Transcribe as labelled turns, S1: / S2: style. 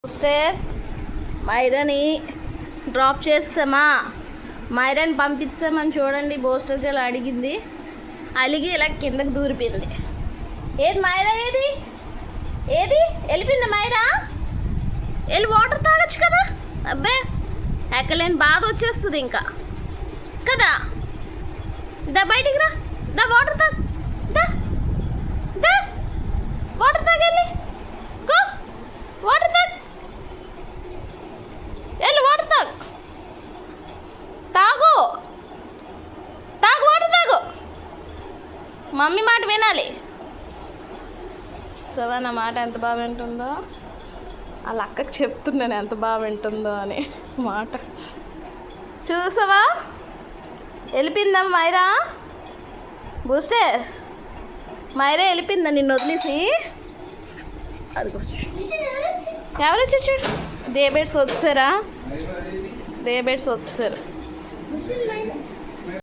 S1: Booster మైరాని drop చేస్తామా, మైరాని పంపిస్తామని చూడండి. బూస్టర్కి ఇలా అడిగింది, అలిగి ఇలా కిందకి దూరిపోయింది. ఏది మైరా, ఏది ఏది వెళ్ళిపోయింది మైరా? వెళ్ళి వాటర్ తాగొచ్చు కదా. అబ్బే ఎక్కలేని బాధ వచ్చేస్తుంది ఇంకా కదా. దా బయటికి రా, దా వాటర్ తాగు, దా దా వాటర్ తాగెళ్ళి, గో వాటర్ తాగు, వెళ్ళి వాటర్ తాగు, తాగు తాగు వాటర్ తాగు. మమ్మీ మాట వినాలి. సవా నా మాట ఎంత బాగా వింటుందో, వాళ్ళ అక్కకి చెప్తున్నాను ఎంత బాగా వింటుందో అని మాట. చూసావా వెళ్ళిపోయిందమ్మా మైరా. బూస్టర్ మైరా వెళ్ళిపోయిందా నిన్ను వదిలేసి? అది ఎవరు వచ్చి చూడు, దేబెడ్స్ వచ్చారా, దేబెడ్స్ వచ్చారు.